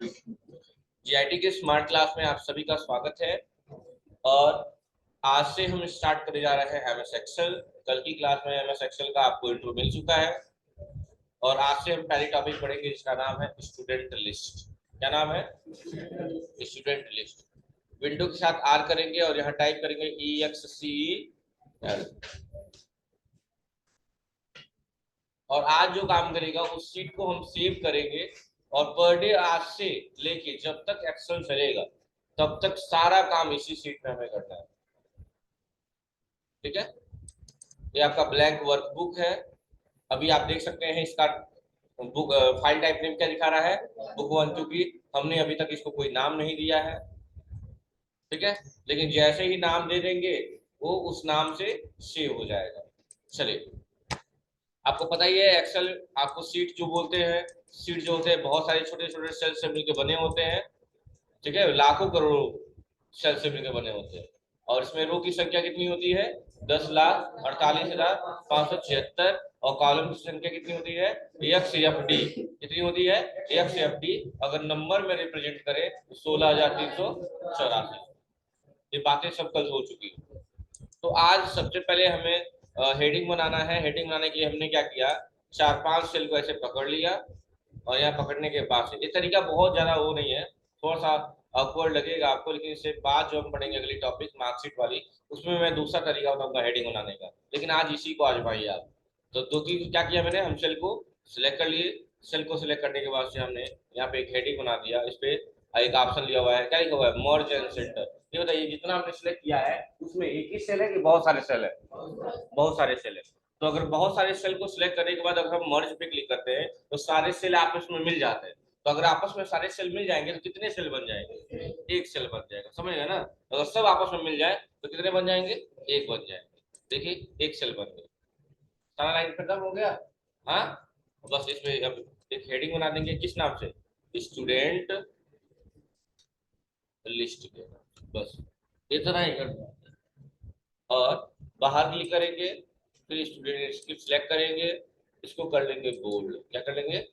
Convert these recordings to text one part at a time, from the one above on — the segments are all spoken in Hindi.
जीआईटी के स्मार्ट क्लास में आप सभी का स्वागत है। और आज से हम स्टार्ट करने जा रहे हैं एमएस एक्सेल। कल की क्लास में एमएस एक्सेल का आपको इंट्रो मिल चुका है और आज से हम पहली टॉपिक पढ़ेंगे जिसका नाम है स्टूडेंट लिस्ट। क्या नाम है? Student list. विंडो के साथ आर करेंगे और यहाँ टाइप करेंगे EXCEL। और आज जो काम करेगा उस शीट को हम सेव करेंगे और पर डे आज से लेके जब तक एक्सेल चलेगा तब तक सारा काम इसी शीट में हमें करना है। ठीक है, ये आपका ब्लैंक वर्कबुक है। अभी आप देख सकते हैं इसका बुक फाइल टाइप नेम क्या दिखा रहा है, बुक 1, क्योंकि हमने अभी तक इसको कोई नाम नहीं दिया है। ठीक है, लेकिन जैसे ही नाम दे देंगे वो उस नाम से सेव हो जाएगा। चलिए, आपको पता ही है एक्सेल आपको सीट जो बोलते हैं, सीट जो होते हैं बहुत सारे छोटे छोटे सेल से मिलकर बने होते हैं। ठीक है, लाखों करोड़ों सेल से मिलकर बने होते हैं। और इसमें रो की संख्या कितनी होती है? 10,48,576। और कॉलम की संख्या कितनी होती है? XFD कितनी होती है? XFD अगर नंबर में रिप्रेजेंट करें तो 16,384। ये बातें सब कल हो चुकी है। तो आज सबसे पहले हमें हेडिंग बनाना है। हेडिंग बनाने के लिए हमने क्या किया, 4-5 सेल को ऐसे पकड़ लिया और यहाँ पकड़ने के बाद से, ये तरीका बहुत ज्यादा वो नहीं है, थोड़ा सा awkward लगेगा आपको, लेकिन इससे बाद जो हम पढ़ेंगे अगली टॉपिक मार्कशीट वाली, उसमें मैं दूसरा तरीका बताऊंगा हेडिंग बनाने का। लेकिन आज इसी को आजमाइए आप। तो दो की क्या किया मैंने, हम सेल को सिलेक्ट कर लिए। सेल को सिलेक्ट करने के बाद से हमने यहाँ पे एक हेडिंग बना दिया। इस पे एक ऑप्शन लिया हुआ है, क्या लिखा हुआ है? मर्ज एंड सेंटर। ये बताइए, जितना हमने सिलेक्ट किया है उसमें एक ही सेल है कि बहुत सारे सेल है? बहुत सारे सेल है। तो अगर बहुत सारे सेल को सिलेक्ट करने के बाद अगर हम मर्ज पे क्लिक करते हैं तो सारे सेल आपस में मिल जाते हैं। तो अगर आपस में सारे सेल मिल जाएंगे तो कितने सेल बन जाएंगे? एक सेल बन जाएगा, समझ गए ना? अगर सब आपस में मिल जाए तो कितने बन जाएंगे? एक बन जाएंगे। देखिए, एक सेल बन गया, सारा लाइन खत्म हो गया। हाँ, बस इसमें अब एक हेडिंग बना देंगे, किस नाम से? स्टूडेंट लिस्ट के, बस इतना ही करना है। और बाहर क्लिक करेंगे, फिर स्टूडेंट लिस्ट सिलेक्ट करेंगे, इसको कर लेंगे बोल्ड। क्या कर लेंगे?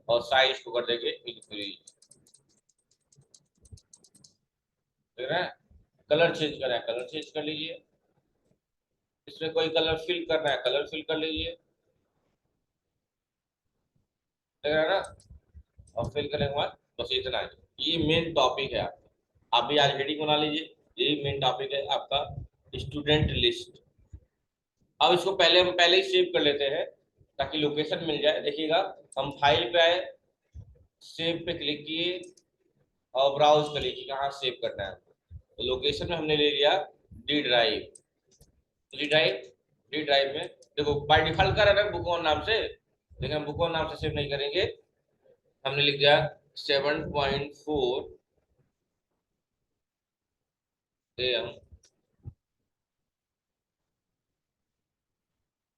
और साइज को कर देंगे इंक्रीज। देख रहे हैं? कलर चेंज करना है, कलर चेंज कर लीजिए। इसमें कोई कलर फिल करना है, कलर फिल कर लीजिए। देख रहे हैं ना? और फिल करने के बाद बस इतना है। ये मेन टॉपिक है आपका। आप भी आज हेडिंग बना लीजिए, यही मेन टॉपिक है आपका, स्टूडेंट लिस्ट। अब इसको पहले हम पहले ही सेव कर लेते हैं ताकि लोकेशन मिल जाए। देखिएगा, हम फाइल पे आए, सेव पे क्लिक किए और ब्राउज कर लीजिए कहाँ सेव करना है। तो लोकेशन में हमने ले लिया D drive. D drive, D drive में देखो बाय डिफॉल्ट कर रहा है बुक वन नाम से, लेकिन हम बुक वन नाम से सेव नहीं करेंगे। हमने लिख दिया 7.4 AM।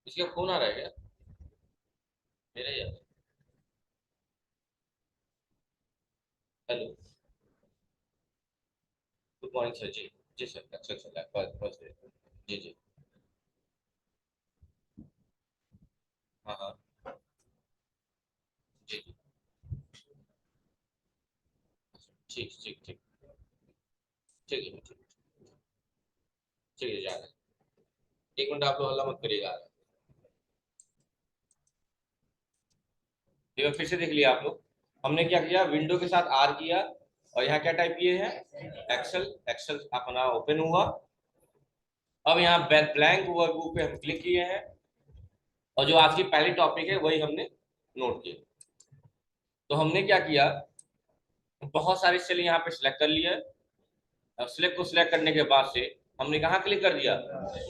इसका फोन आ रहा है क्या मेरे यार? हेलो, गुड मॉर्निंग सर जी। जी सर, अच्छा चल रहा है फर्स्ट डे। जी जी, हाँ हाँ, जी जी, ठीक ठीक ठीक, ठीक है ठीक, ठीक है, जा रहा है। एक मिनट आप लोग हल्ला मत करिएगा। एक बार फिर से देख लिया आप लोग, हमने क्या किया, विंडो के साथ आर किया और यहाँ क्या टाइप किए हैं? एक्सेल। एक्सेल अपना ओपन हुआ। अब यहाँ ब्लैंक वर्कबुक पे हम क्लिक किए हैं और जो आज की पहली टॉपिक है वही हमने नोट किया। तो हमने क्या किया, बहुत सारे सेल यहाँ पे सिलेक्ट कर लिया। अब सिलेक्ट को सिलेक्ट करने के बाद से हमने कहाँ क्लिक कर दिया?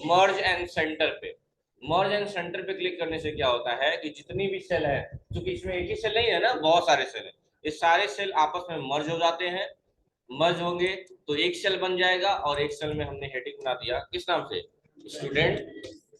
मर्ज एंड सेंटर पे। मर्ज एंड सेंटर पे क्लिक करने से क्या होता है कि जितनी भी सेल है, क्योंकि इसमें एक ही सेल नहीं है ना, बहुत सारे सेल है, ये सारे सेल आपस में मर्ज हो जाते हैं। मर्ज होंगे तो एक सेल बन जाएगा और एक सेल में हमने हेडिंग बना दिया, किस नाम से? Student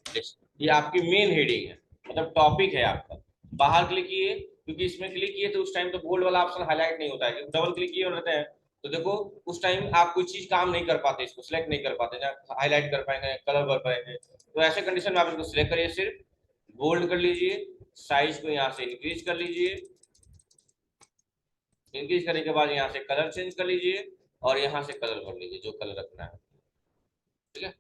list. ये आपकी मेन हेडिंग है, मतलब टॉपिक है आपका। बाहर क्लिक किए, क्योंकि इसमें क्लिक किए तो उस टाइम तो बोल्ड वाला ऑप्शन हाईलाइट नहीं होता है, डबल क्लिक किए रहते हैं तो देखो उस टाइम आप कोई चीज काम नहीं कर पाते, इसको सिलेक्ट नहीं कर पाते, हाईलाइट कर पाएंगे, कलर कर पाएंगे। तो ऐसे कंडीशन में आप इसको सिलेक्ट करिए, सिर्फ बोल्ड कर लीजिए, साइज को यहाँ से इंक्रीज कर लीजिए। इंक्रीज करने के बाद यहाँ से कलर चेंज कर लीजिए और यहाँ से कलर कर लीजिए जो कलर रखना है, ठीक है।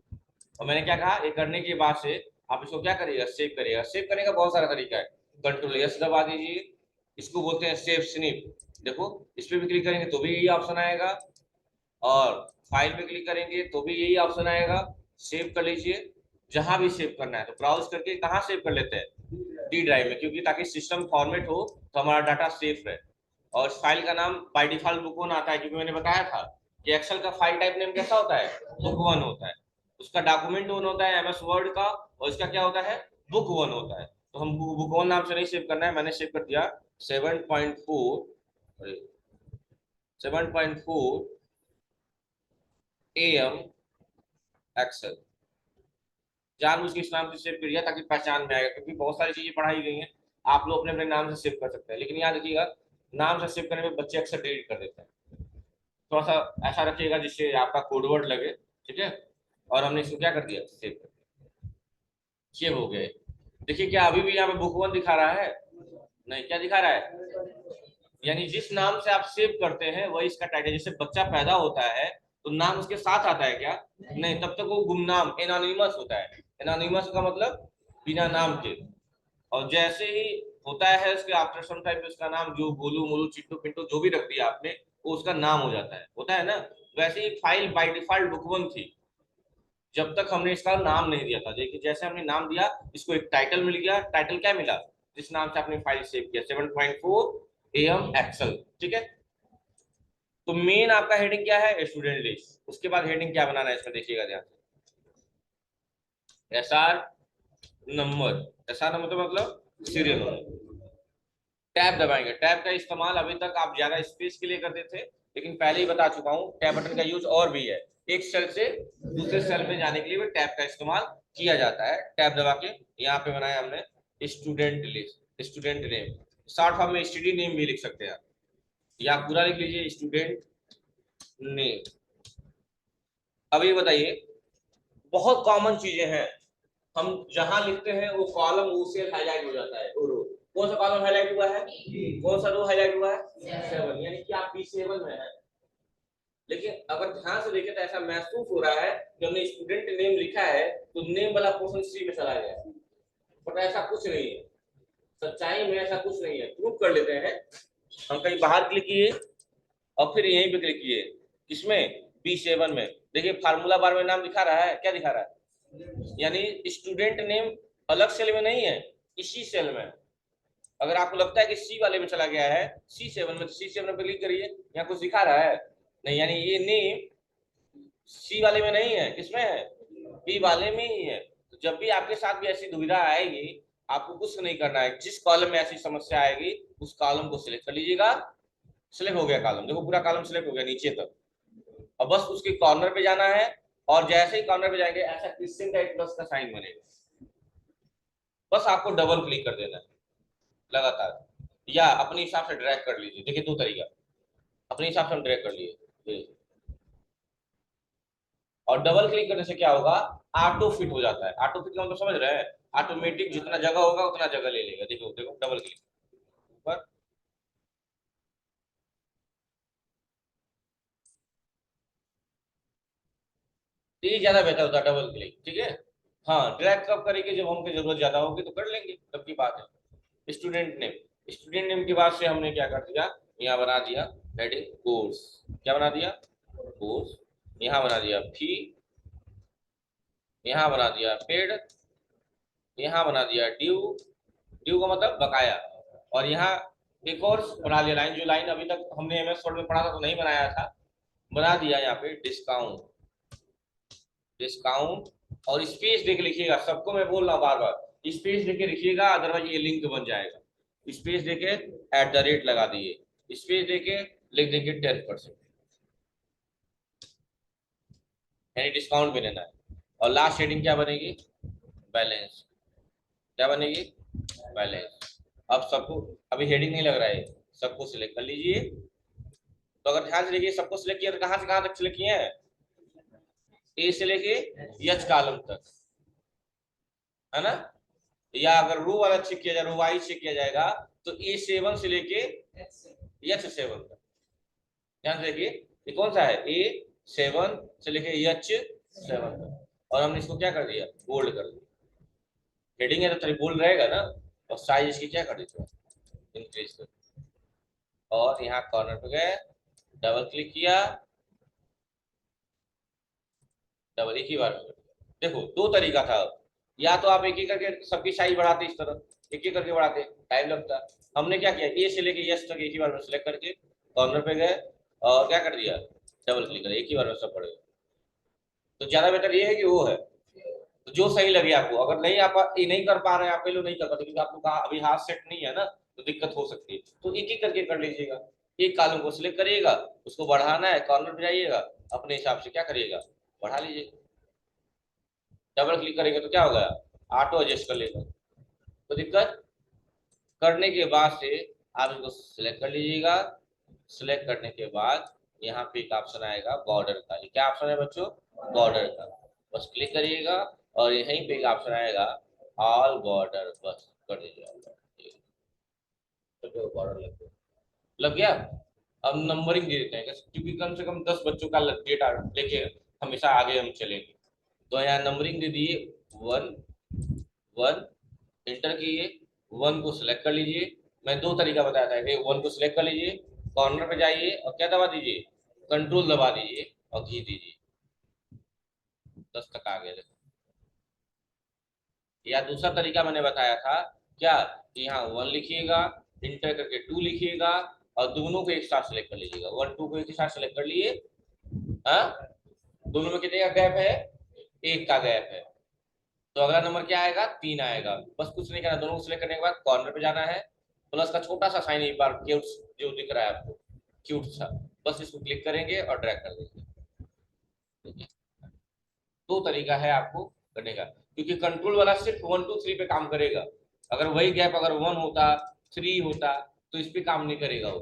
और मैंने क्या कहा, ये करने के बाद से आप इसको क्या करिएगा, सेव करिएगा। सेव करने का बहुत सारा तरीका है, कंट्रोल एस दबा दीजिए, इसको बोलते हैं सेव स्निप। देखो इस पर भी क्लिक करेंगे तो भी यही ऑप्शन आएगा, और फाइल पे क्लिक करेंगे तो भी यही ऑप्शन आएगा। सेव कर लीजिए, जहां भी सेव करना है तो ब्राउज करके कहाँ सेव कर लेते हैं, डी ड्राइव में, क्योंकि ताकि सिस्टम फॉर्मेट हो तो हमारा डाटा सेफ रहे। और फाइल का नाम बाय डिफॉल्ट बुक वन आता है, क्योंकि मैंने बताया था कि एक्सेल का फाइल टाइप नेम कैसा होता है, बुक वन होता है। उसका डॉक्यूमेंट वन होता है एमएस वर्ड का, और इसका क्या होता है, बुक वन होता है। तो हम बुक वन नाम से नहीं सेव करना है, मैंने सेव कर दिया 7.4 7.4 AM एक्सेल। जानबूझ के इस नाम से सेव करिए ताकि पहचान में आएगा, क्योंकि बहुत सारी चीजें पढ़ाई गई हैं, आप लोग अपने अपने नाम से सेव कर सकते हैं, लेकिन याद रखिएगा नाम से सेव करने में बच्चे अक्सर डिलीट कर देते हैं। थोड़ा सा ऐसा रखिएगा जिससे आपका कोडवर्ड लगे, ठीक है। और हमने इसको क्या कर दिया, सेव कर दिया, सेव हो गए। देखिए क्या अभी भी यहाँ पे बुक वन दिखा रहा है, नहीं, क्या दिखा रहा है, यानी जिस नाम से आप सेव करते हैं वही इसका टाइटल। जैसे बच्चा पैदा होता है तो नाम उसके साथ आता है क्या, नहीं, तब तक वो गुमनाम एनोनिमस होता है। एनोनिमस का मतलब बिना नाम के। और जैसे ही होता है उसके आफ्टर सम टाइम उसका नाम, जो गोलू मोलू चिट्टू पिंटू जो भी रख दिया आपने, वो उसका नाम हो जाता है, होता है ना। वैसे ही file by default book one थी जब तक हमने इसका नाम नहीं दिया था। देखिए जैसे हमने नाम दिया, इसको एक टाइटल मिल गया। टाइटल क्या मिला, जिस नाम से आपने फाइल सेव किया, 7.4 AM एक्सेल, ठीक है। तो मेन आपका हेडिंग क्या है, स्टूडेंट लिस्ट। उसके बाद हेडिंग क्या बनाना है इसमें देखिएगा ध्यान से, SR नंबर। SR नंबर तो मतलब सीरियल नंबर। टैब दबाएंगे। टैब का इस्तेमाल अभी तक आप ज्यादा स्पेस के लिए करते थे, लेकिन पहले ही बता चुका हूँ टैब बटन का यूज और भी है। एक सेल से दूसरे सेल में जाने के लिए भी टैब का इस्तेमाल किया जाता है। टैब दबा के यहाँ पे बनाया हमने student list, student name, short form में स्टडी नेम भी लिख सकते हैं, या पूरा लिख लीजिए स्टूडेंट नेम। अब ये बताइए, बहुत कॉमन चीजें हैं, हम जहां लिखते हैं वो कॉलम उसे हाईलाइट हो जाता है, वो रो। कौन सा कॉलम हाईलाइट हुआ है, कौन सा रो हाईलाइट हुआ है, 7, यानी कि आप B7 में है। लेकिन अगर ध्यान से देखें तो ऐसा महसूस हो रहा है कि हमने स्टूडेंट नेम लिखा है तो नेम वाला पोर्शन C में चला गया, बट ऐसा कुछ नहीं है। सच्चाई में ऐसा कुछ नहीं है, प्रूव कर लेते हैं। हम कहीं बाहर क्लिक किए और फिर यहीं पे क्लिक किए, किसमें, B7 में। देखिए फार्मूला बार में नाम दिखा रहा है, क्या दिखा रहा है, यानी स्टूडेंट नेम अलग सेल में नहीं है, इसी सेल में। अगर आपको लगता है कि C वाले में चला गया है, C7 में, तो C7 पे क्लिक करिए, यहाँ कुछ दिखा रहा है नहीं, यानी ये नेम C वाले में नहीं है, किसमें है, B वाले में ही है। तो जब भी आपके साथ भी ऐसी दुविधा आएगी, आपको कुछ नहीं करना है, जिस कॉलम में ऐसी समस्या आएगी उस कॉलम को सिलेक्ट कर लीजिएगा। सिलेक्ट हो गया कॉलम, देखो पूरा कॉलम सिलेक्ट हो गया नीचे तक। अब बस उसके कॉर्नर पे जाना है, और जैसे ही कॉर्नर पे जाएंगे ऐसा क्वेश्चन का एक प्लस का साइन बनेगा, बस आपको डबल क्लिक कर देना है लगातार, या अपने हिसाब से ड्रैग कर लीजिए। देखिए दो तरीका, अपने हिसाब से हम ड्रैग कर लिए, और डबल क्लिक करने से क्या होगा, ऑटो फिट हो जाता है। ऑटो फिट का मतलब समझ रहे हैं, ऑटोमेटिक जितना जगह होगा उतना जगह ले लेगा। देखो देखो डबल क्लिक ऊपर, ये ज्यादा बेहतर होता है डबल क्लिक, ठीक है। हाँ ड्रैग कब करेंगे, जब हमको जरूरत ज्यादा होगी तो कर लेंगे, तब की बात है। स्टूडेंट नेम, स्टूडेंट नेम के बाद से हमने क्या कर दिया, यहाँ बना दिया हेडिंग कोर्स, क्या बना दिया, कोर्स। यहाँ बना दिया फी, यहाँ बना दिया पेड, यहाँ बना दिया ड्यू, ड्यू का मतलब बकाया। और यहाँ एक और बना लिया लाइन, जो लाइन अभी तक हमने एमएस वर्ड में पढ़ा था तो नहीं बनाया था, बना दिया यहाँ पे डिस्काउंट, डिस्काउंट। और स्पेस देके लिखिएगा, सबको मैं बोल रहा हूँ बार बार, स्पेस देके लिखिएगा, अदरवाइज ये लिंक बन जाएगा। स्पेस देके @ लगा दिए, स्पेस देके लिख देंगे 10%, यानी डिस्काउंट भी लेना है। और लास्ट हेडिंग क्या बनेगी, बैलेंस, क्या बनेगी, बैलेंस। अब सबको, अभी हेडिंग नहीं लग रहा है, सबको सिलेक्ट कर लीजिए। तो अगर ध्यान से देखिए, सबको सिलेक्ट किया तो कहां से कहां तक सिलेक्ट किए हैं, ए से लेके H कॉलम तक, है ना। या अगर रो वाला चेक किया जाए, रो वाइज चेक किया जाएगा तो A7 से लेके H7 तक, ध्यान से देखिए ये कौन सा है, A7 से लेके H7 तक, और हमने इसको क्या कर दिया, बोल्ड कर दिया। हेडिंग है तो थोड़ी बोल्ड रहेगा ना, और साइज इसकी क्या कर दी थोड़ा इंक्रीज कर, और यहाँ कॉर्नर पे गए, डबल क्लिक किया, डबल एक ही बार में। देखो दो तरीका था, या तो आप एक एक करके सबकी साइज बढ़ाते, इस तरह एक एक करके बढ़ाते, टाइम लगता। हमने क्या किया, ए से लेके यस तक एक ही बार में सिलेक्ट करके कॉर्नर पे गए और क्या कर दिया, डबल क्लिक कर, एक ही बार में सब बढ़ेगा। तो ज्यादा बेटर ये है कि वो है, तो जो सही लगे आपको। अगर नहीं आप ये नहीं कर पा रहे हैं, आप लोग नहीं कर पाते क्योंकि आपको कहा अभी हाथ सेट नहीं है ना, तो दिक्कत हो सकती है, तो एक एक करके कर लीजिएगा। एक कॉलम को सिलेक्ट करिएगा, उसको बढ़ाना है, कॉर्नर पे जाइएगा, अपने हिसाब से क्या करिएगा, बढ़ा लीजिए। डबल क्लिक करेंगे तो क्या होगा, ऑटो एडजस्ट कर लेगा। तो दिक्कत करने के बाद से आप इसको सिलेक्ट कर लीजिएगा। सिलेक्ट करने के बाद यहाँ पे एक ऑप्शन आएगा बॉर्डर का, ये क्या ऑप्शन है बच्चों, बॉर्डर का, बस क्लिक करिएगा, और यहीं पे एक ऑप्शन आएगा ऑल बॉर्डर, बस कर दीजिएगा, तो बॉर्डर लग गया। अब नंबरिंग दे देते हैं क्योंकि कम से कम 10 बच्चों का डेटा लेके हमेशा आगे हम चलेंगे। तो यहाँ नंबरिंग दे दिए, 1 1 इंटर कीजिए, 1 को सिलेक्ट कर लीजिए। मैं दो तरीका बताया था कि 1 को सिलेक्ट कर लीजिए, कॉर्नर पे जाइए और क्या दबा दीजिए, कंट्रोल दबा दीजिए और घी दीजिए, 10 तक आ गया। या दूसरा तरीका मैंने बताया था क्या, कि यहाँ 1 लिखिएगा, इंटर करके 2 लिखिएगा, और दोनों को एक साथ सिलेक्ट कर लीजिएगा, 1 2 को एक साथ सिलेक्ट कर लिए। हाँ, दोनों में कितने का गैप है, 1 का गैप है, तो अगला नंबर क्या आएगा, 3 आएगा। बस कुछ नहीं करना, दोनों को सिलेक्ट करने के बाद कॉर्नर पे जाना है, प्लस का छोटा सा साइन एक बार क्यूट जो दिख रहा है आपको, क्यूट सा, बस इसको क्लिक करेंगे और ड्रैग कर देंगे। दो तरीका है आपको करने का, क्योंकि कंट्रोल वाला सिर्फ 1 2 3 पे काम करेगा। अगर वही गैप अगर 1 होता, 3 होता, तो इस पे काम नहीं करेगा वो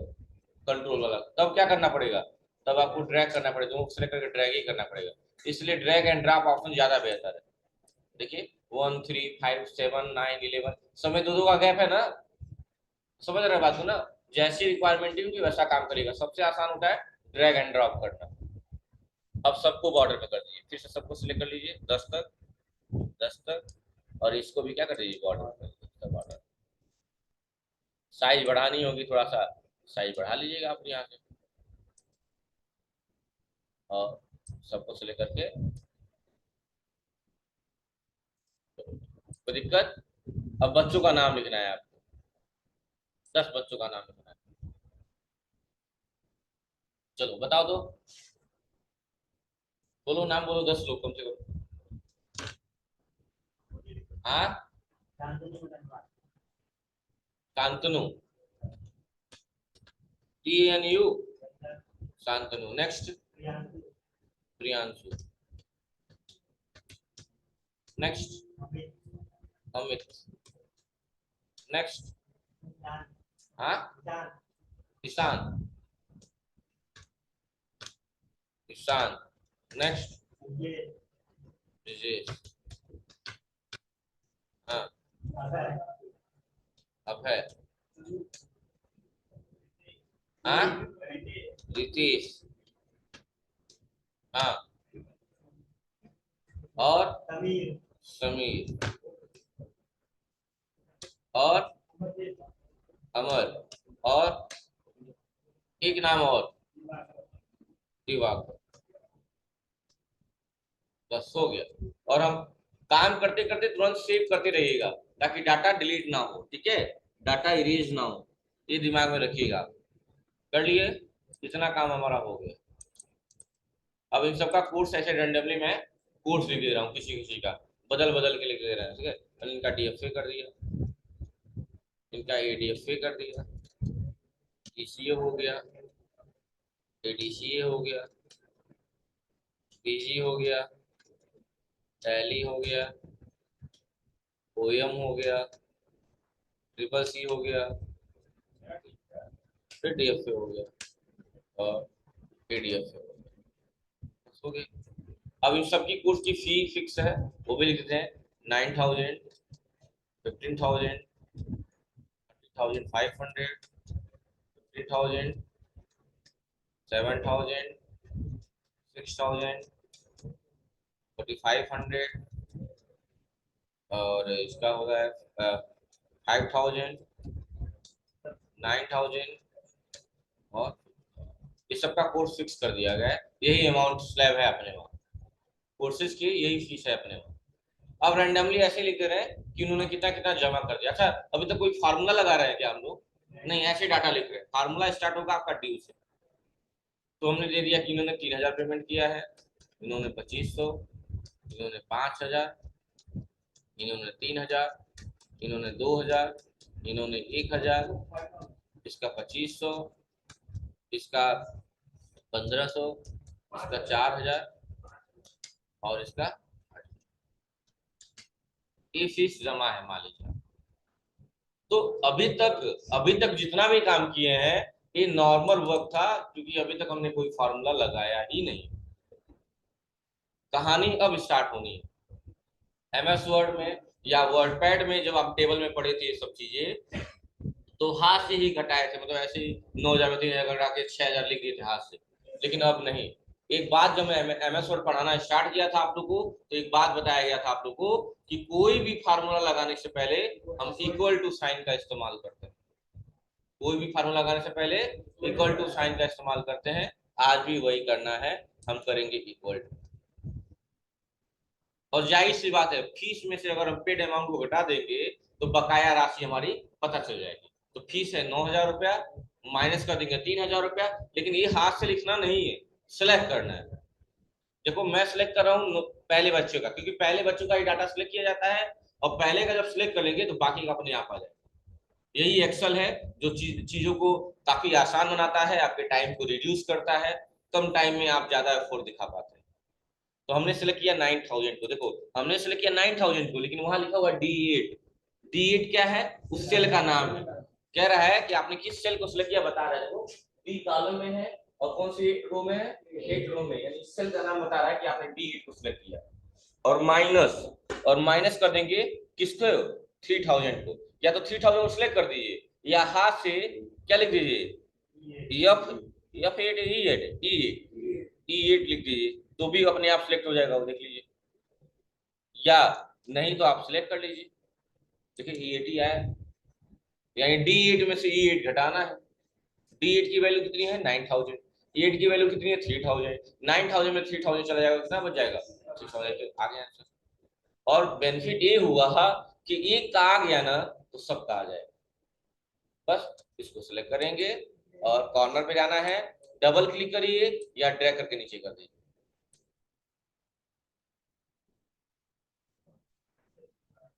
कंट्रोल वाला। तब क्या करना पड़ेगा, तब आपको ड्रैग करना पड़ेगा, दोनों सेलेक्ट करके ड्रैग ही करना पड़ेगा। इसलिए ड्रैग एंड ड्रॉप ऑप्शन ज्यादा बेहतर है। देखिए 1 3 5 7 9 11 समय दो दो का गैप है ना, समझ रहे बात को ना, जैसी रिक्वायरमेंट होगी वैसा काम करेगा। सबसे आसान होता है ड्रैग एंड ड्रॉप करना। अब सबको बॉर्डर में कर दीजिए, फिर से सबको सिलेक्ट कर लीजिए 10 तक, 10 तक, और इसको भी क्या कर दीजिए, बॉर्डर बॉर्डर। साइज बढ़ानी होगी थोड़ा सा, साइज बढ़ा लीजिएगा आप यहाँ से, और सबको सिलेक्ट करके, कोई दिक्कत। अब बच्चों का नाम लिखना है आपको, 10 बच्चों का नाम लिखना है। चलो बताओ दो, बोलो नाम बोलो, 10 लोग कम से कम। हाँ, Shantanu, TNU, Shantanu. Next, Priyanshu. Next, Amit. Next, हाँ, ईशान, ईशान। नेक्स्ट, विजय। हाँ, अभय। हाँ, रितेश। हाँ, और समीर, और अमर, और एक नाम और, दिवाकर। बस हो गया। और हम काम करते करते तुरंत सेव करते रहिएगा ताकि डाटा डिलीट ना हो, ठीक है, डाटा इरेज ना हो, ये दिमाग में रखिएगा। कर लिए, इतना काम हमारा हो गया। अब इन सबका कोर्स ऐसे रेंडमली मैं कोर्स लिख दे रहा हूँ, किसी किसी का बदल बदल के लिख दे रहा है, ठीक है। इनका DFA कर दिया, इनका ADFA कर दिया, TCA हो गया, ADCA हो गया, PG हो गया, टैली हो गया, OM हो गया, CCC हो गया, फिर DFA हो गया, और ADFA हो गया, हो गया। अब इन सबकी कोर्स की फी फिक्स है, वो भी लिख देते हैं, 9,000, 15,000, 30,500, 50,000, 7,000, 6,000, 4,500 और इसका हो रहा है 5,000, 9,000 और इस सब का कोर्स फिक्स कर दिया गया है। यही अमाउंट स्लैब है अपने वहाँ, कोर्सेज की यही फीस है अपने वहाँ। अब रैंडमली ऐसे लिख दे रहे हैं कि उन्होंने कितना कितना जमा कर दिया। अच्छा, अभी तक कोई फार्मूला लगा रहे हैं क्या हम लोग? नहीं, ऐसे डाटा लिख रहे हैं। फार्मूला स्टार्ट होगा आपका ड्यू से। तो हमने दे दिया कि इन्होंने 3,000 पेमेंट किया है, इन्होंने 2,500, इन्होंने 5,000, इन्होंने 3,000, इन्होंने 2,000, इन्होंने 1,000, इसका 2,500, इसका 1,500, इसका 4,000 और इसका ये फीस जमा है मान लीजिए। तो अभी तक जितना भी काम किए हैं ये नॉर्मल वर्क था, क्योंकि अभी तक हमने कोई फार्मूला लगाया ही नहीं। कहानी अब स्टार्ट होनी है एमएस वर्ड में या वर्ड पैड में। जब आप टेबल में पढ़े थे ये सब चीजें तो हाथ से ही घटाए थे, मतलब ऐसे ही 9,000 में 3,000 घटा के 6,000 लिख दिए थे हाथ से। लेकिन अब नहीं। एक बात, जब मैं एमएस वर्ड पढ़ाना स्टार्ट किया था आप लोग को, तो एक बात बताया गया था आप लोग को कि कोई भी फार्मूला लगाने से पहले हम इक्वल टू साइन का इस्तेमाल करते हैं। कोई भी फार्मूला लगाने से पहले इक्वल टू साइन का इस्तेमाल करते हैं। आज भी वही करना है, हम करेंगे इक्वल टू। और जाहिर सी बात है, फीस में से अगर हम पेड अमाउंट को घटा देंगे तो बकाया राशि हमारी पता चल जाएगी। तो फीस है 9,000 रुपया, माइनस कर देंगे 3,000 रुपया। लेकिन ये हाथ से लिखना नहीं है, सिलेक्ट करना है। देखो मैं सिलेक्ट कर रहा हूँ पहले बच्चे का, क्योंकि पहले बच्चों का ही डाटा सिलेक्ट किया जाता है। और पहले का जब सिलेक्ट कर लेंगे तो बाकी का अपने आप आ जाएगा। यही एक्सेल है जो चीजों को काफी आसान बनाता है, आपके टाइम को रिड्यूस करता है। कम टाइम में आप ज्यादा एफर्ट दिखा पाते हैं। तो हमने सेलेक्ट किया 9,000 को। देखो हमने सेलेक्ट किया 9,000 को, लेकिन वहां लिखा हुआ D8। D8 क्या है? उस सेल का नाम है। कह रहा है कि आपने किस सेल को सिलेक्ट किया, बता रहा है। देखो डी कॉलम में है और कौन सी रो में है? 8 रो में। यानी इस सेल का नाम बता रहा है कि आपने D8 को सिलेक्ट किया। और माइनस कर देंगे किसको? 3,000 को। या तो 3,000 को सिलेक्ट कर दीजिए या हाथ से क्या लिख दीजिए? F8 लिख दीजिए, तो भी अपने आप सिलेक्ट हो जाएगा, वो देख लीजिए। या नहीं तो आप सिलेक्ट कर लीजिए। देखिए E8 आया, यानी D8 में से E8 घटाना है। D8 की वैल्यू कितनी है? 9,000। E8 की वैल्यू कितनी है? 3,000। 9,000 में 3,000 चला जाएगा, कितना बच जाएगा? 6,000। आ गया आंसर। और बेनिफिट ये हुआ कि एक का आ गया ना तो सबका आ जाएगा। बस इसको सिलेक्ट करेंगे और कॉर्नर पे जाना है, डबल क्लिक करिए या ड्रैग करके नीचे कर दीजिए।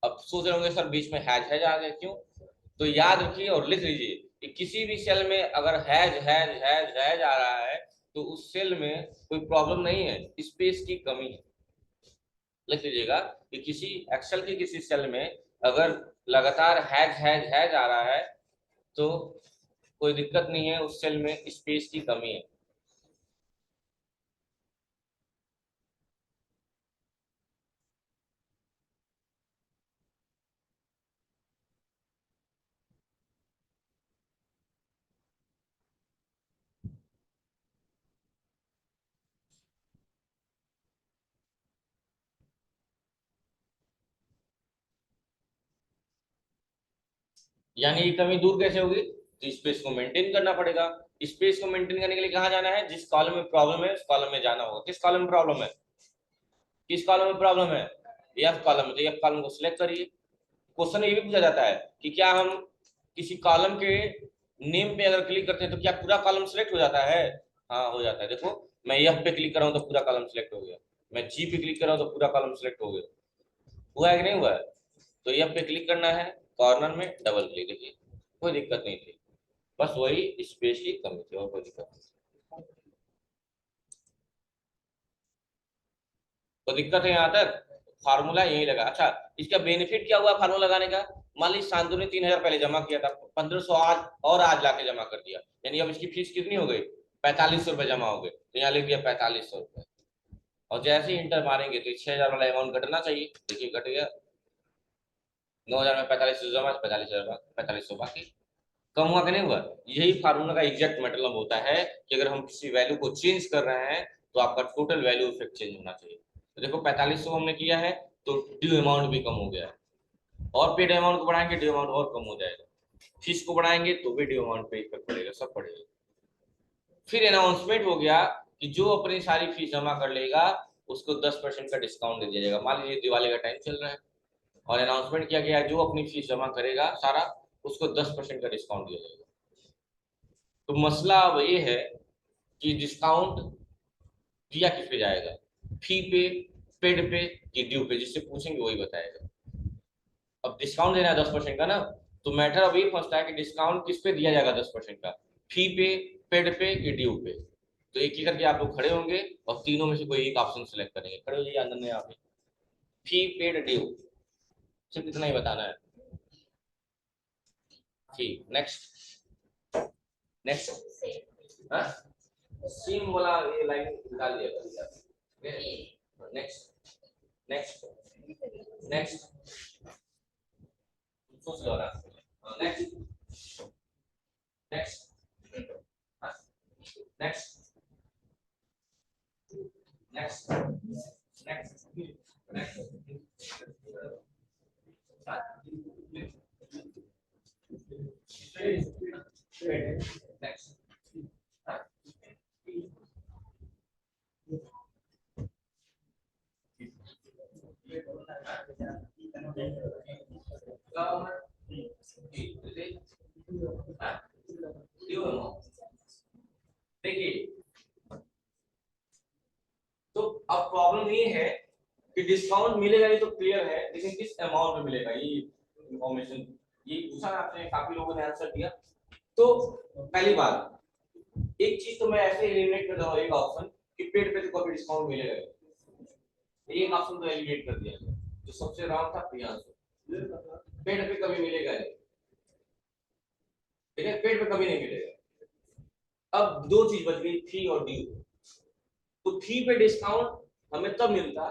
अब सोच रहे होंगे सर बीच में हैज हैज आ गया क्यों? तो याद रखिए और लिख लीजिए कि किसी भी सेल में अगर हैज हैज हैज हैज आ रहा है तो उस सेल में कोई प्रॉब्लम नहीं है, स्पेस की कमी है। लिख लीजिएगा कि किसी एक्सेल के किसी सेल में अगर लगातार हैज हैज हैज आ रहा है तो कोई दिक्कत नहीं है, उस सेल में स्पेस की कमी है। यानी ये कमी दूर कैसे होगी? तो स्पेस को मेंटेन करना पड़ेगा। स्पेस को मेंटेन करने के लिए कहाँ जाना है? जिस कॉलम में प्रॉब्लम है उस कॉलम में जाना होगा। किस कॉलम में प्रॉब्लम है? किस कॉलम में प्रॉब्लम है? एफ कॉलम में। तो एफ कॉलम को सिलेक्ट करिए। क्वेश्चन ये भी पूछा जाता है कि क्या हम किसी कॉलम के नेम पे अगर क्लिक करते हैं तो क्या पूरा कॉलम सिलेक्ट हो जाता है? हाँ हो जाता है। देखो मैं एफ पे क्लिक कर रहा हूँ तो पूरा कॉलम सिलेक्ट हो गया, मैं जी पे क्लिक कर रहा हूँ तो पूरा कॉलम सिलेक्ट हो गया। हुआ है कि नहीं हुआ है? तो एफ पे क्लिक करना है, कॉर्नर में डबल क्लिक। देखिए कोई दिक्कत नहीं थी, बस वही स्पेस की कमी थी और कोई दिक्कत नहीं। तो दिक्कत है यहाँ तक? फार्मूला यही लगा। अच्छा, इसका बेनिफिट क्या हुआ फार्मूला लगाने का? मान लीजिए शांतु ने 3,000 पहले जमा किया था, 1,500 आज और आज लाके जमा कर दिया, यानी अब इसकी फीस कितनी हो गई? 4,500 रुपये जमा हो गए। तो यहाँ लिख दिया 4,500 रुपये। और जैसे ही इंटर मारेंगे तो 6,000 वाला अमाउंट घटना चाहिए। देखिए घट गया। 9,000 में 4500 जमा, 45,000 4500 बाकी। कम हुआ कि नहीं हुआ? यही फार्मूला का एग्जैक्ट मतलब होता है कि अगर हम किसी वैल्यू को चेंज कर रहे हैं तो आपका टोटल वैल्यू इफेक्ट चेंज होना चाहिए। तो देखो 4500 हमने किया है तो ड्यू अमाउंट भी कम हो गया है, और पेड अमाउंट को बढ़ाएंगे ड्यू अमाउंट और कम हो जाएगा, फीस को बढ़ाएंगे तो भी ड्यू अमाउंट पे इफेक्ट पड़ेगा, सब पड़ेगा। फिर अनाउंसमेंट हो गया कि जो अपनी सारी फीस जमा कर लेगा उसको 10% का डिस्काउंट दे दिया जाएगा। मान लीजिए दिवाली का टाइम चल रहा है और अनाउंसमेंट किया गया है जो अपनी फीस जमा करेगा सारा उसको 10% का डिस्काउंट दिया जाएगा। तो मसला अब ये है कि डिस्काउंट दिया किस पे जाएगा, फी पे, पेड पे कि ड्यू पे? जिससे पूछेंगे वही बताएगा। अब डिस्काउंट देना है 10% का ना, तो मैटर अब ये फंसता है कि डिस्काउंट किस पे दिया जाएगा 10% का, फी पे, पेड पे कि ड्यू पे? तो एक एक करके आप लोग खड़े होंगे और तीनों में से कोई एक ऑप्शन सेलेक्ट करेंगे। खड़े हो जाइए अंदर में आप, फी पेड ड्यू, सिर्फ इतना ही बताना है। ठीक, नेक्स्ट। नेक्स्ट हाँ, सीम वाला ये लाइन निकाल दिया। नेक्स्ट, नेक्स्ट, नेक्स्ट, सोच लो ना। Next, next, next, next, next, next, देखिए तो अब प्रॉब्लम ये है कि डिस्काउंट मिलेगा, ये तो क्लियर है, लेकिन किस अमाउंट में मिलेगा ये इंफॉर्मेशन, ये पूछा आपने, काफी लोगों ने आंसर दिया। तो पहली बात, एक चीज तो मैं ऐसे एलिमिनेट कर रहा हूँ, एक ऑप्शन कि पेड पे तो कभी डिस्काउंट मिलेगा, एक ऑप्शन तो एलिमिनेट कर दिया जो सबसे रॉन्ग था प्रियांशु। पेड पे कभी मिलेगा नहीं, ठीक है, पेड पे कभी नहीं मिलेगा। अब दो चीज बच गई, फी और ड्यू। तो फी पे डिस्काउंट हमें तब मिलता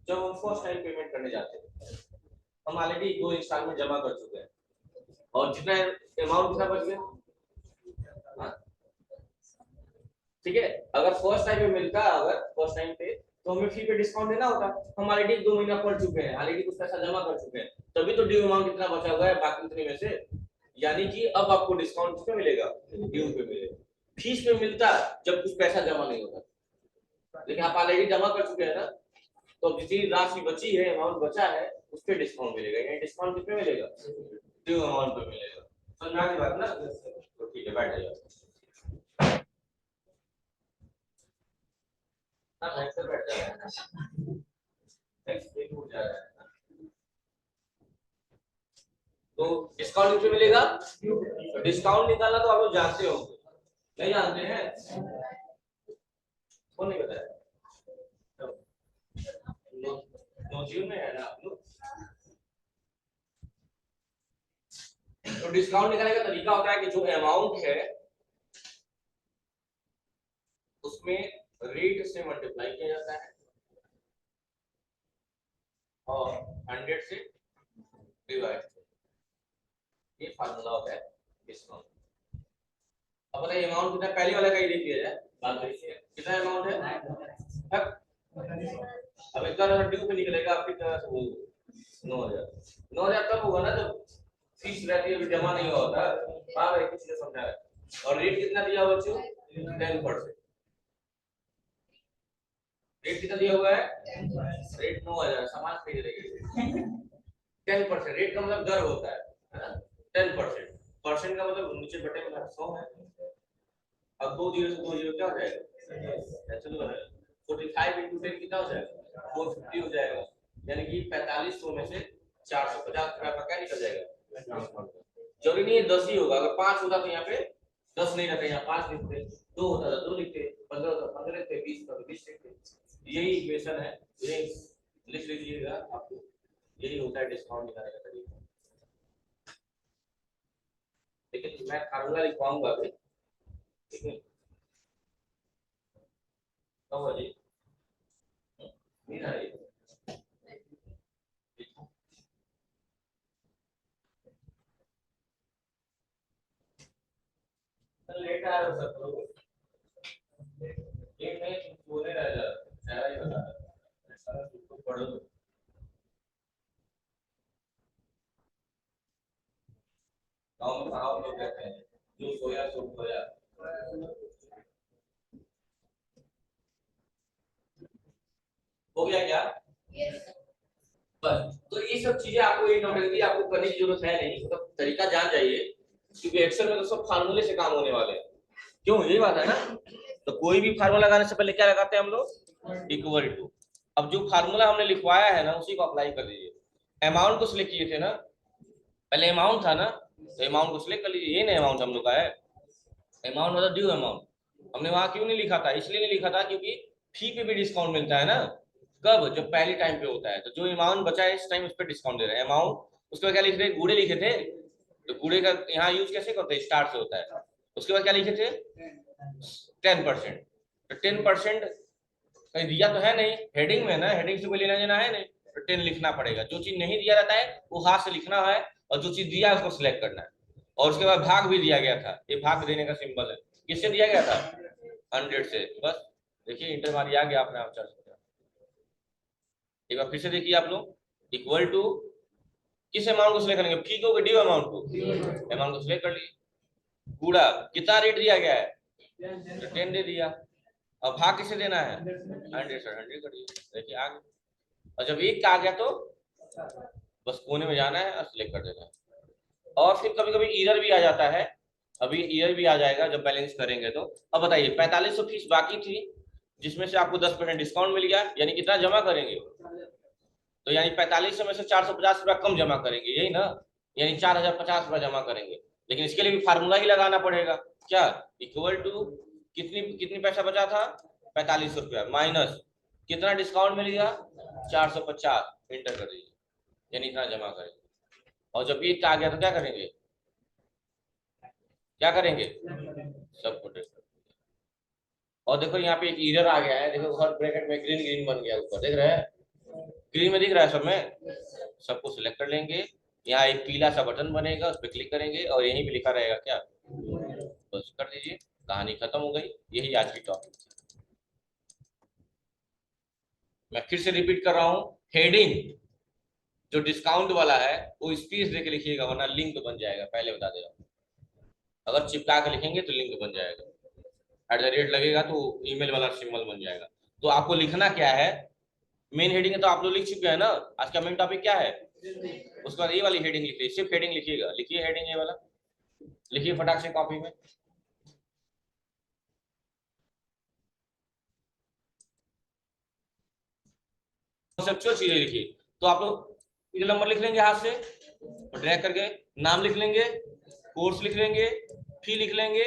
जब हम फर्स्ट टाइम पेमेंट करने जाते हैं। हम ऑलरेडी 2 इंस्टॉलमेंट जमा कर चुके हैं और जितना अमाउंट कितना बच गया, हाँ? ठीक है, अगर फर्स्ट टाइम पे मिलता, अगर फर्स्ट टाइम पे तो हमें फी पे डिस्काउंट देना होता। हम ऑलरेडी 2 महीना पढ़ चुके हैं, ऑलरेडी कुछ पैसा जमा कर चुके हैं, तभी तो ड्यू अमाउंट कितना बचा हुआ है बाकी उतने में से। यानी कि अब आपको डिस्काउंट किस पे मिलेगा, ड्यू पे मिलेगा। फीस पे मिलता जब कुछ पैसा जमा नहीं होता, लेकिन आप ऑलरेडी जमा कर चुके हैं ना, तो जितनी राशि बची है, अमाउंट बचा है, उस पे डिस्काउंट मिलेगा। यानी डिस्काउंट किस पे मिलेगा, ड्यू अमाउंट पे मिलेगा। समझ आ गई बात ना? तो ठीक है, बैठ जाइए। हाँ, बैठ जाइए। तो डिस्काउंट कितने मिलेगा, डिस्काउंट निकालना तो आप लोग जानते हो, नहीं जानते हैं? कौन नहीं बताया? नोटियो में है ना आप लोग? तो डिस्काउंट निकालने का तरीका होता है कि जो अमाउंट है उसमें रेट से मल्टीप्लाई किया जाता है और 100 से डिवाइड, ये फार्मूला होता है डिस्काउंट। अब बताइए अमाउंट कितना, पहले वाला का ही देख लिया जाए, बात देखिए कितना अमाउंट है। अब इतना ड्यू पे निकलेगा आपकी तरह से, वो 9000। 9000 तब होगा ना जब फीस रहती है, जमा नहीं हुआ होता। हाँ भाई, किसी ने समझा है। और रेट कितना दिया हुआ बच्चों, 10%। रेट कितना दिया हुआ है, रेट 9000, सामान खरीद रही है। 10% रेट का मतलब दर होता है ना? 10%, परसेंट का मतलब नीचे बटे में 100 है। अब 2 जीरो से 2 जीरो क्या हो जाएगा, चलो 45 इंटू 10 कितना हो जाएगा, 450 हो जाएगा। यानी कि 4500 में से 450 रुपया का क्या निकल जाएगा। जरूरी नहीं है 10 ही होगा, अगर 5 होता तो यहाँ पे 10 नहीं रहता, यहाँ 5 लिखते, 2 होता तो 2 लिखते, 15 होता 15 लिखते, 20 होता तो 20 लिखते। यही इक्वेशन है, ये लिख लीजिएगा आपको। यही होता है डिस्काउंट निकालने का तरीका। लेकिन मैं फार्मूला लिखवाऊंगा अभी, ठीक है? तो जी नहीं आ रही। लेटा है सब लोग एक नहीं सोने रह जा सारा ही बता सारा तुम पढ़ो गाँव में कहावत लोग कहते हैं जो सोया सो खोया हो गया क्या बस तो ये सब चीजें आपको ये नोटेंसी आपको करने की जरूरत है नहीं मतलब तरीका जान जाइए क्योंकि एक्सेल में तो सब फार्मूले से काम होने वाले हैं क्यों यही बात है ना तो कोई भी फार्मूला लगाने से पहले क्या लगाते हैं हम लोग इक्वल टू अब जो फार्मूला हमने लिखवाया है ना उसी को अप्लाई कर दीजिए अमाउंट को सिलेक्ट किए थे ना पहले अमाउंट था ना तो अमाउंट को सिलेक्ट कर लीजिए ये नहीं अमाउंट हम लोग का है अमाउंट मतलब ड्यू अमाउंट हमने वहां क्यों नहीं लिखा था इसलिए नहीं लिखा था क्योंकि फी पे भी डिस्काउंट मिलता है ना कब जब पहले टाइम पे होता है तो जो अमाउंट बचा है इस टाइम उस पर डिस्काउंट दे रहे हैं अमाउंट उसके बाद क्या लिख रहे गुड़े लिखे थे तो गुड़े का यहाँ यूज कैसे करते हैं स्टार्ट से होता है उसके बाद क्या लिखे थे 10% तो 10% कहीं दिया तो है नहीं हेडिंग में ना हेडिंग से कोई लेना देना है नहीं तो 10 लिखना पड़ेगा जो चीज नहीं दिया रहता है वो हाथ से लिखना है और जो चीज दिया है उसको सिलेक्ट करना है और उसके बाद भाग भी दिया गया था ये भाग देने का सिंबल है किससे दिया गया था 100 से बस देखिए इंटर मारी आ गया आपने आप चल सकते एक बार फिर से देखिए आप लोग इक्वल टू किस अमाउंट को सिलेक्ट करेंगे फी को ड्यू अमाउंट को अमाउंट को सिलेक्ट कर लिए कूड़ा कितना रेट दिया गया है तो 10 दे दिया अब भाग किसे देना है 100 सर 100 कर दिया देखिए आ गया और जब एक का आ गया तो बस कोने में जाना है और सिलेक्ट कर देना है और फिर कभी कभी ईरर भी आ जाता है अभी ईयर भी आ जाएगा जब बैलेंस करेंगे तो अब बताइए 4500 फीस बाकी थी जिसमें से आपको 10% डिस्काउंट मिल गया यानी कितना जमा करेंगे तो यानी 4500 में से 450 रुपया कम जमा करेंगे यही ना यानी 4050 रुपया जमा करेंगे लेकिन इसके लिए भी फार्मूला ही लगाना पड़ेगा क्या इक्वल टू कितनी कितनी पैसा बचा था 4500 रुपया माइनस कितना डिस्काउंट मिल गया 450 इंटर कर दीजिए यानी इतना जमा करेंगे और जब ये आ गया तो क्या करेंगे सबको टेस्ट और देखो यहाँ पे एक एरर आ गया है देखो हर ब्रैकेट में ग्रीन ग्रीन बन गया ऊपर देख रहे हैं ग्रीन में दिख रहा है सब में सबको सिलेक्ट कर लेंगे यहाँ एक पीला सा बटन बनेगा उस पर क्लिक करेंगे और यहीं पे लिखा रहेगा क्या बस कर दीजिए कहानी खत्म हो गई यही आज की टॉपिक मैं फिर से रिपीट कर रहा हूँ हेडिंग जो डिस्काउंट वाला है वो स्पेस देके लिखिएगा वरना लिंक बन जाएगा पहले बता दे रहा हूँ अगर चिपका के लिखेंगे तो लिंक बन जाएगा @ लगेगा तो ईमेल वाला सिंबल बन जाएगा तो आपको लिखना क्या है मेन हेडिंग है तो आप लोग लिख चुके हैं ना आज का मेन टॉपिक क्या है उसके बाद ये वाली हेडिंग लिखिए सिर्फ हेडिंग लिखिएगा लिखिए हेडिंग ये वाला लिखिए फटाक से कॉपी में कॉन्सेप्चुअल चीजें लिखिए तो आप लोग नंबर लिख लेंगे हाथ से और ड्रैग करके नाम लिख लेंगे कोर्स लिख लेंगे फी लिख लेंगे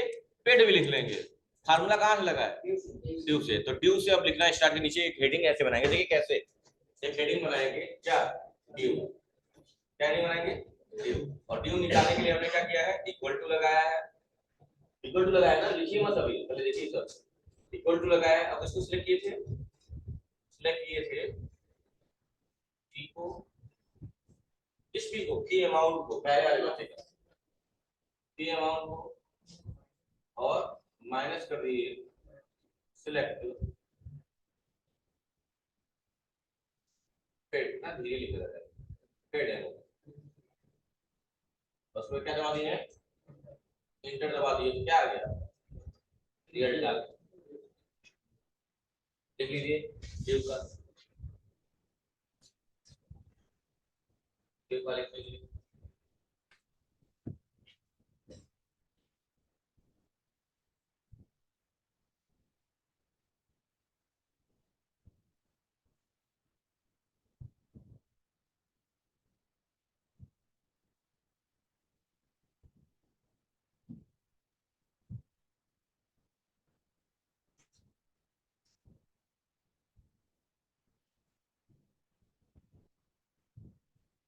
पेड भी लिख लेंगे फार्मूला कहाँ से लगा है ड्यू से तो ड्यू से अब लिखना स्टार्ट के नीचे एक हेडिंग ऐसे बनाएंगे देखिए कैसे एक हेडिंग बनाएंगे क्या ड्यू क्या नहीं बनाएंगे ड्यू और ड्यू निकालने के लिए हमने क्या किया है इक्वल टू लगाया है इक्वल टू लगाया ना लिखिए मत अभी पहले देखिए सर इक्वल टू लगाया है अब इसको सिलेक्ट किए थे फी को किस फी को फी अमाउंट को पहले वाले बातें फी अमाउंट को और माइनस कर दिए सिलेक्ट पेड ना धीरे लिख रहा है पेड है बस में क्या दबा दिए इंटर दबा दिए तो क्या आ गया रिजल्ट आ गया देख लीजिए ड्यू का ड्यू का लिख लीजिए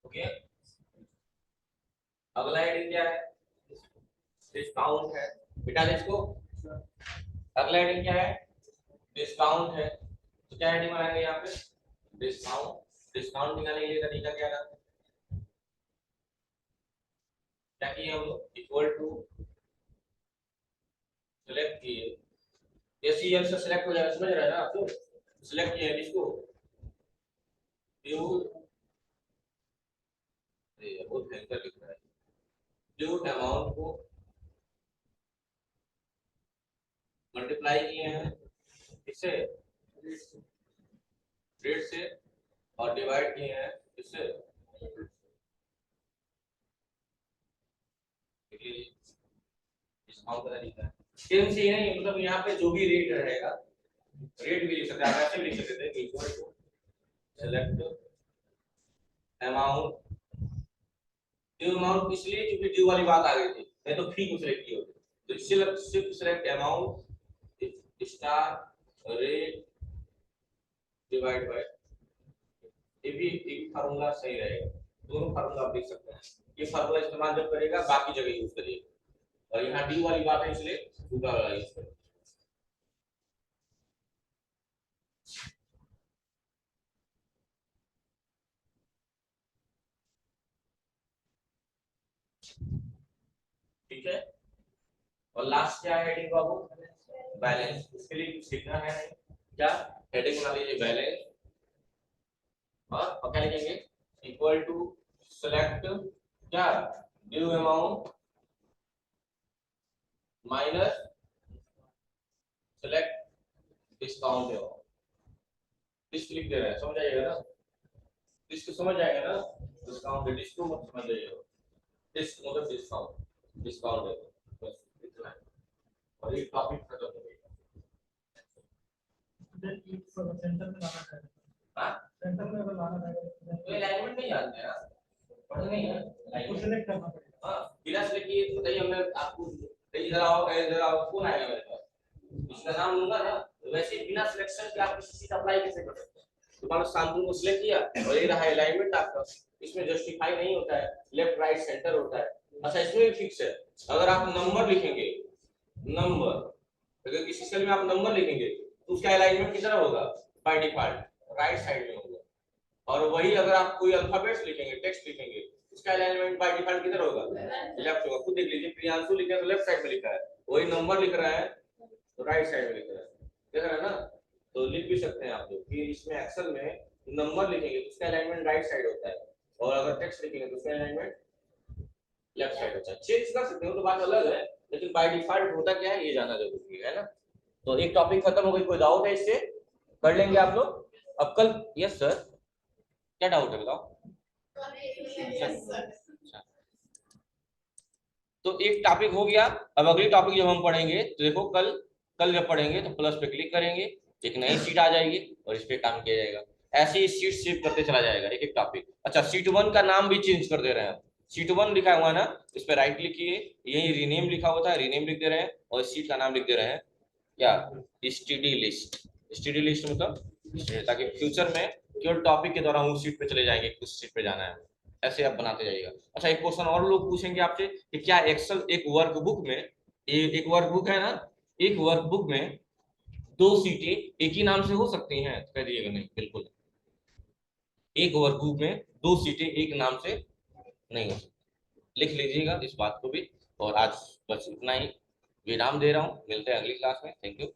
ओके अगला हेडिंग क्या है डिस्काउंट है बेटा इसको अगला हेडिंग क्या है डिस्काउंट है तो क्या हेडिंग बनाएंगे यहाँ पे डिस्काउंट डिस्काउंट निकालने के लिए तरीका क्या है क्या किए हम लोग इक्वल टू सेलेक्ट किए, एसीएल से सेलेक्ट हो जाएगा, समझ रहे हैं ना आप लोग। सेलेक्ट किए इसको, ड्यू, ये बहुत भयंकर लिख रहा है, ड्यू अमाउंट को मल्टीप्लाई किए हैं इससे, रेट से, और डिवाइड किए हैं इससे, डिस्काउंट का लिखा है। सेम से नहीं, मतलब यहाँ पे जो भी रेट रहेगा, रेट भी लिख सकते हैं, आप ऐसे भी लिख सकते हैं, equal to select amount, due amount इसलिए क्योंकि ड्यू वाली बात आ गई थी, नहीं तो फी को सिलेक्ट किया होता। तो सिर्फ select amount star rate divide by, ये भी एक फार्मूला सही रहेगा, दोनों फार्मूला आप देख सकते हैं। ये फार्मूला इस्तेमाल जब करेगा बाकी जगह यूज करिएगा, और यहाँ डी वाली बात है इसलिए दूसरा वाला यूज करें। ठीक है, और लास्ट क्या है हेडिंग बाबू, बैलेंस। इसके लिए कुछ लिखना है नहीं, क्या हेडिंग बना लीजिए बैलेंस, और क्या लिखेंगे, इक्वल टू सेलेक्ट क्या, due amount minus select discount amount. Disc लिख दे रहे हैं, समझ आइएगा ना, डिस्क समझ आएगा ना, डिस्काउंट डिस्क को मत समझ जाइएगा, डिस्क मतलब डिस्काउंट, डिस्काउंट है बस इतना है, और ये टॉपिक खत्म हो गया। सेंटर में लाना है, हां सेंटर में अगर लाना है तो अलाइनमेंट नहीं जानते हैं, पढ़ नहीं है, लाइक सिलेक्ट करना पड़ेगा। हां बिना सिलेक्ट किए बताइए, हमने आपको इधर आओ कौन आएगा मेरे पास, इसका नाम लूंगा ना, वैसे बिना सिलेक्शन के आप किसी चीज अप्लाई कैसे कर सकते हैं। तो मान लो शांतनु को सिलेक्ट किया और ये रहा अलाइनमेंट आपका, इसमें जस्टिफाई नहीं होता है, लेफ्ट राइट सेंटर होता है। अच्छा इसमें भी फिक्स है, अगर आप नंबर लिखेंगे, नंबर, अगर किसी सेल में आप नंबर लिखेंगे तो उसका अलाइनमेंट किधर होगा, बाय डिफॉल्ट राइट साइड में होगा, और वही अगर आप कोई अल्फाबेट्स लिखेंगे, टेक्स्ट लिखेंगे, उसका अलाइनमेंट बाय डिफॉल्ट किधर होगा, लेफ्ट होगा। खुद देख लीजिए, प्रियांशु लिखा है तो लेफ्ट साइड में लिखा है, वही नंबर लिख रहा है तो राइट साइड में लिख रहा है, देख रहे हैं ना। तो लिख भी सकते हैं आप लोग कि इसमें एक्सेल में नंबर लिखेंगे तो उसका अलाइनमेंट राइट साइड होता है, और अगर टेक्स्ट लिखेंगे तो उसका अलाइनमेंट लेफ्ट साइड होता है। चेंज कर सकते हो तो बात अलग है, लेकिन बाय डिफॉल्ट होता क्या है ये जानना जरूरी है ना। तो एक टॉपिक खत्म हो गई, कोई डाउट है इससे, कर लेंगे आप लोग अब कल। यस सर, क्या डाउट है बताओ। तो एक टॉपिक हो गया, अब अगली टॉपिक जब हम पढ़ेंगे तो देखो कल, कल जब पढ़ेंगे तो प्लस पे क्लिक करेंगे, एक नई सीट आ जाएगी और इस पे काम किया जाएगा, ऐसे ही सीट शिफ्ट करते चला जाएगा एक एक टॉपिक। अच्छा सीट 1 का नाम भी चेंज कर दे रहे हैं, सीट 1 लिखा हुआ है ना, इस पे राइट क्लिक किए, यही रीनेम लिखा हुआ था, रीनेम लिख दे रहे हैं, और सीट का नाम लिख दे रहे हैं क्या, स्टडी लिस्ट। स्टडी लिस्ट मतलब ताकि फ्यूचर में केवल टॉपिक के दौरान उस सीट पे चले जाएंगे, किस सीट पे जाना है, ऐसे आप बनाते जाइएगा। अच्छा एक क्वेश्चन और लोग पूछेंगे आपसे कि क्या एक्सेल एक वर्कबुक में, एक वर्कबुक है ना, एक वर्कबुक में 2 सीटें एक ही नाम से हो सकती हैं, तो कह दीजिएगा नहीं बिल्कुल, एक वर्कबुक में 2 सीटें एक नाम से नहीं हो सकती, लिख लीजिएगा इस बात को भी। और आज बस इतना ही, विराम दे रहा हूँ, मिलते हैं अगली क्लास में, थैंक यू।